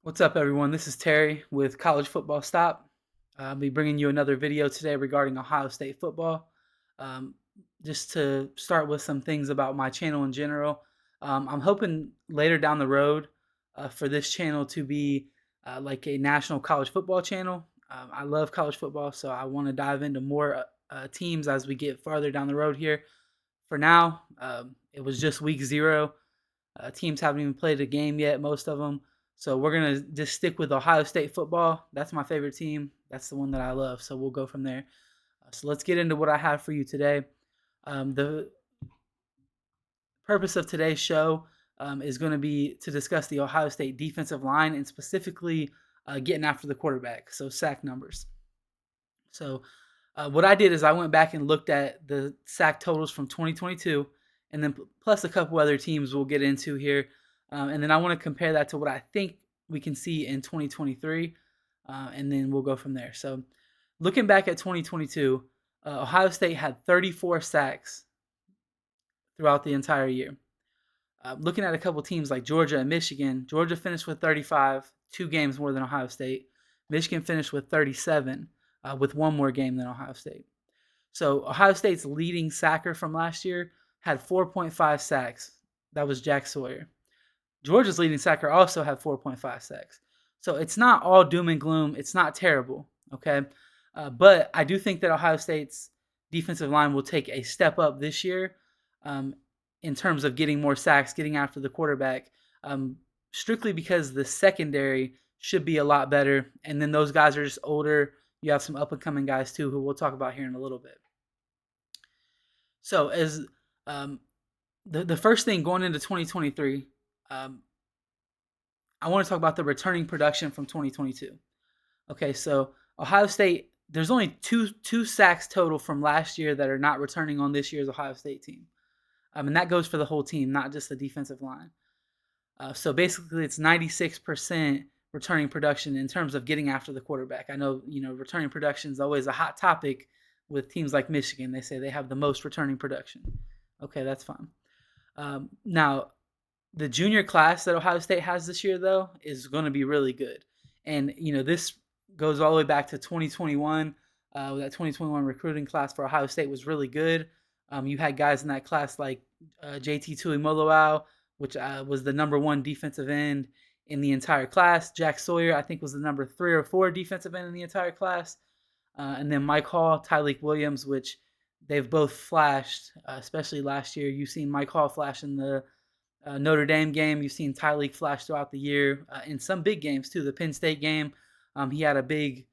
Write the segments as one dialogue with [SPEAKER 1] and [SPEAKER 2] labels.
[SPEAKER 1] What's up, everyone? This is Terry with College Football Stop. I'll be bringing you another video today regarding Ohio State football. Um, just to start with some things about my channel in general, I'm hoping later down the road for this channel to be like a national college football channel. I love college football, so I want to dive into more teams as we get farther down the road here. For now, it was just week 0. Teams haven't even played a game yet, most of them. So we're gonna just stick with Ohio State football. That's my favorite team. That's the one that I love. So we'll go from there. So let's get into what I have for you today. The purpose of today's show is going to be to discuss the Ohio State defensive line and specifically getting after the quarterback. So sack numbers. So what I did is I went back and looked at the sack totals from 2022, and then plus a couple other teams we'll get into here, and then I want to compare that to what I think we can see in 2023, and then we'll go from there. So looking back at 2022, Ohio State had 34 sacks throughout the entire year. Looking at a couple teams like Georgia and Michigan, Georgia finished with 35, 2 games more than Ohio State. Michigan finished with 37, with one more game than Ohio State. So Ohio State's leading sacker from last year had 4.5 sacks. That was Jack Sawyer. Georgia's leading sacker also had 4.5 sacks. So it's not all doom and gloom. It's not terrible, okay? But I do think that Ohio State's defensive line will take a step up this year, um, in terms of getting more sacks, getting after the quarterback, strictly because the secondary should be a lot better. And then those guys are just older. You have some up and coming guys too, who we'll talk about here in a little bit. So as um, the first thing going into 2023, um, I want to talk about the returning production from 2022. Okay, so Ohio State, there's only two sacks total from last year that are not returning on this year's Ohio State team. And that goes for the whole team, not just the defensive line. So basically, it's 96% returning production in terms of getting after the quarterback. I know, returning production is always a hot topic with teams like Michigan. They say they have the most returning production. Okay, that's fine. Now, the junior class that Ohio State has this year, though, is going to be really good. And, this goes all the way back to 2021. That 2021 recruiting class for Ohio State was really good. You had guys in that class like JT Tuimoloau, which was the number 1 defensive end in the entire class. Jack Sawyer, I think, was the number 3 or 4 defensive end in the entire class. And then Mike Hall, Tyleik Williams, which they've both flashed, especially last year. You've seen Mike Hall flash in the Notre Dame game. You've seen Tyleik flash throughout the year in some big games too. The Penn State game, he had a big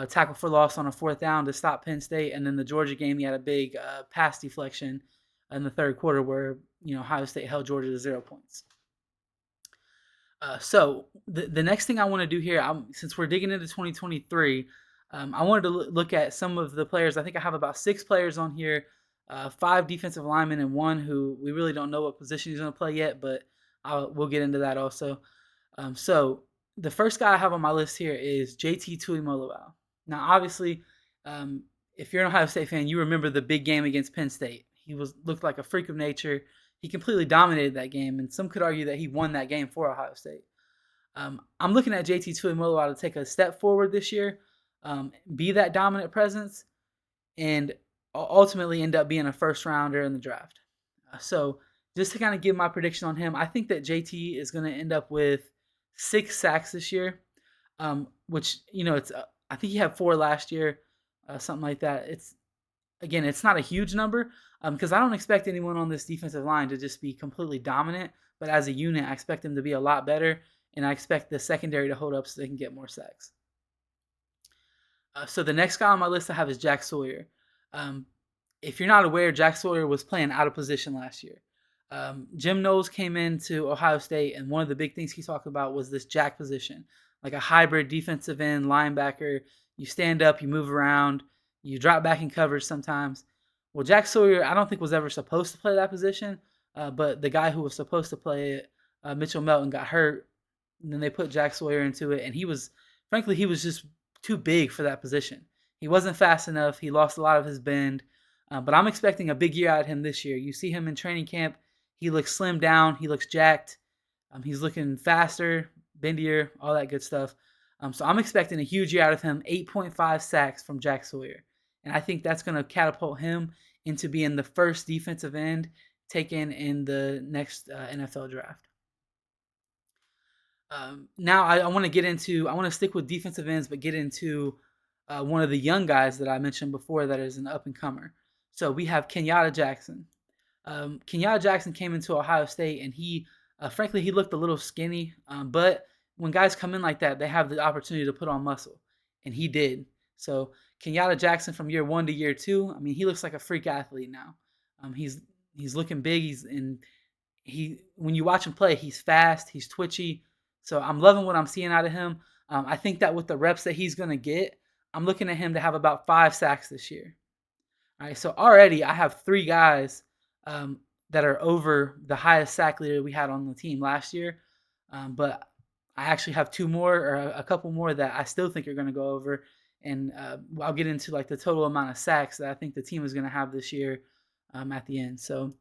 [SPEAKER 1] tackle for loss on a 4th down to stop Penn State, and then the Georgia game, he had a big pass deflection in the third quarter where Ohio State held Georgia to 0 points. So the next thing I want to do here, since we're digging into 2023, I wanted to look at some of the players. I think I have about 6 players on here, 5 defensive linemen and 1 who we really don't know what position he's going to play yet, but we'll get into that also. So the first guy I have on my list here is JT Tuimoloau. Now, obviously, if you're an Ohio State fan, you remember the big game against Penn State. He looked like a freak of nature. He completely dominated that game, and some could argue that he won that game for Ohio State. I'm looking at JT Tuimoloau to take a step forward this year, be that dominant presence, and ultimately end up being a first rounder in the draft. So just to kind of give my prediction on him, I think that JT is going to end up with 6 sacks this year, which it's I think he had 4 last year, something like that. It's not a huge number because I don't expect anyone on this defensive line to just be completely dominant, but as a unit, I expect them to be a lot better, and I expect the secondary to hold up so they can get more sacks. So the next guy on my list I have is Jack Sawyer. Um, if you're not aware, Jack Sawyer was playing out of position last year. Jim Knowles came into Ohio State, and one of the big things he talked about was this jack position, like a hybrid defensive end linebacker. You stand up, you move around, you drop back in coverage sometimes. Well, Jack Sawyer, I don't think was ever supposed to play that position, but the guy who was supposed to play it, Mitchell Melton, got hurt, and then they put Jack Sawyer into it, and frankly, he was just too big for that position. He wasn't fast enough. He lost a lot of his bend, but I'm expecting a big year out of him this year. You see him in training camp. He looks slimmed down. He looks jacked. He's looking faster, bendier, all that good stuff. So I'm expecting a huge year out of him, 8.5 sacks from Jack Sawyer. And I think that's going to catapult him into being the first defensive end taken in the next NFL draft. Now I want to get into, I want to stick with defensive ends, but get into one of the young guys that I mentioned before that is an up and comer. So we have Kenyatta Jackson. Kenyatta Jackson came into Ohio State, and he, frankly, he looked a little skinny. But when guys come in like that, they have the opportunity to put on muscle, and he did. So Kenyatta Jackson from year 1 to year 2, I mean, he looks like a freak athlete now. He's looking big. He when you watch him play, he's fast, he's twitchy. So I'm loving what I'm seeing out of him. I think that with the reps that he's going to get, I'm looking at him to have about 5 sacks this year. All right, so already I have 3 guys that are over the highest sack leader we had on the team last year. But I actually have 2 more or a couple more that I still think are going to go over. And I'll get into like the total amount of sacks that I think the team is going to have this year at the end. So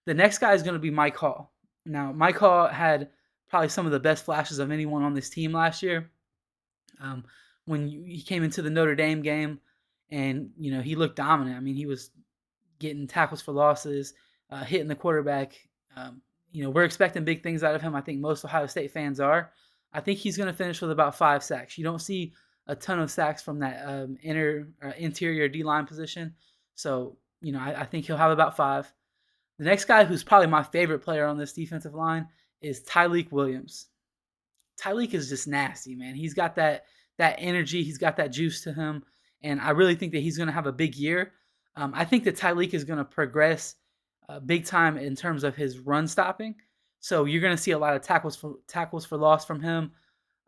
[SPEAKER 1] the next guy is going to be Mike Hall. Now, Mike Hall had probably some of the best flashes of anyone on this team last year. When he came into the Notre Dame game, and he looked dominant. I mean, he was getting tackles for losses, hitting the quarterback. We're expecting big things out of him. I think most Ohio State fans are. I think he's going to finish with about 5 sacks. You don't see a ton of sacks from that interior D-line position. So, I think he'll have about 5. The next guy, who's probably my favorite player on this defensive line, is Tyleik Williams. Tyleik is just nasty, man. He's got that energy. He's got that juice to him. And I really think that he's going to have a big year. I think that Tyleik is going to progress big time in terms of his run stopping. So you're going to see a lot of tackles for loss from him.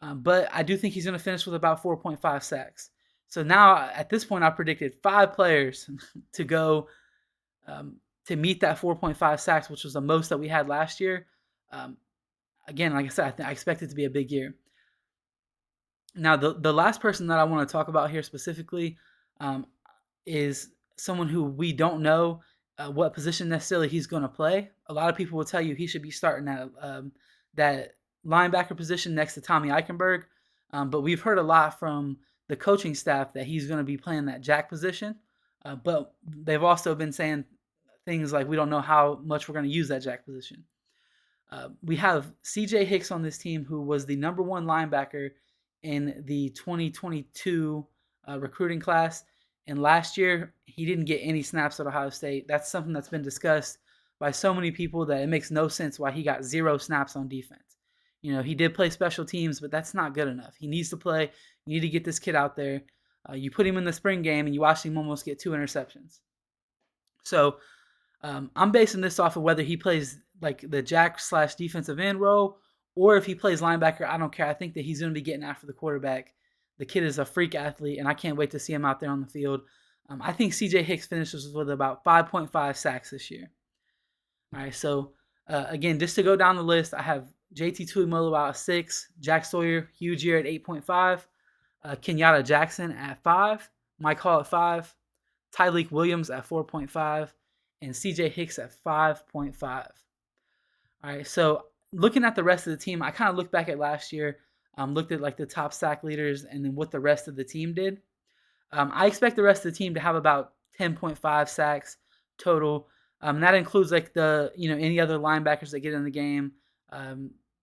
[SPEAKER 1] But I do think he's going to finish with about 4.5 sacks. So now at this point, I predicted 5 players to go to meet that 4.5 sacks, which was the most that we had last year. Again, like I said, I expect it to be a big year. Now, the last person that I want to talk about here specifically is someone who we don't know what position necessarily he's going to play. A lot of people will tell you he should be starting at that linebacker position next to Tommy Eichenberg, but we've heard a lot from the coaching staff that he's going to be playing that jack position. But they've also been saying things like we don't know how much we're going to use that jack position. We have C.J. Hicks on this team, who was the number 1 linebacker in the 2022 recruiting class. And last year, he didn't get any snaps at Ohio State. That's something that's been discussed by so many people that it makes no sense why he got 0 snaps on defense. He did play special teams, but that's not good enough. He needs to play. You need to get this kid out there. You put him in the spring game, and you watch him almost get 2 interceptions. So I'm basing this off of whether he plays like the jack / defensive end role, or if he plays linebacker. I don't care. I think that he's going to be getting after the quarterback. The kid is a freak athlete, and I can't wait to see him out there on the field. I think C.J. Hicks finishes with about 5.5 sacks this year. All right, so again, just to go down the list, I have JT Tuimoloau at 6, Jack Sawyer, huge year at 8.5, Kenyatta Jackson at 5, Mike Hall at 5, Tyleik Williams at 4.5, and C.J. Hicks at 5.5. All right, so looking at the rest of the team, I kind of looked back at last year, looked at like the top sack leaders and then what the rest of the team did. I expect the rest of the team to have about 10.5 sacks total. That includes like any other linebackers that get in the game,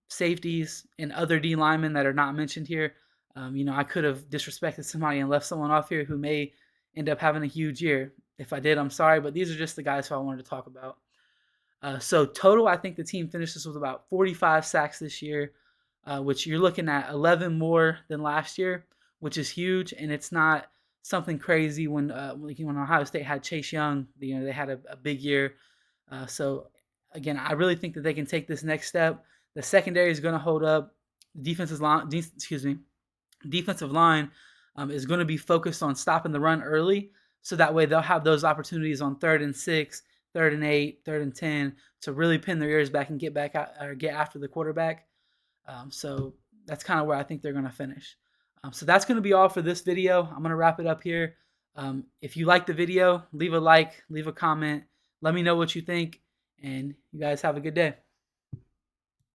[SPEAKER 1] safeties, and other D linemen that are not mentioned here. I could have disrespected somebody and left someone off here who may end up having a huge year. If I did, I'm sorry, but these are just the guys who I wanted to talk about. So total, I think the team finishes with about 45 sacks this year, which you're looking at 11 more than last year, which is huge, and it's not something crazy when Ohio State had Chase Young. They had a big year. So again, I really think that they can take this next step. The secondary is going to hold up. The defensive line is going to be focused on stopping the run early, so that way they'll have those opportunities on 3rd and 6, 3rd and 8, 3rd and 10 to really pin their ears back and get back out or get after the quarterback. So that's kind of where I think they're going to finish. So that's going to be all for this video. I'm going to wrap it up here. If you like the video, leave a like, leave a comment. Let me know what you think, and you guys have a good day.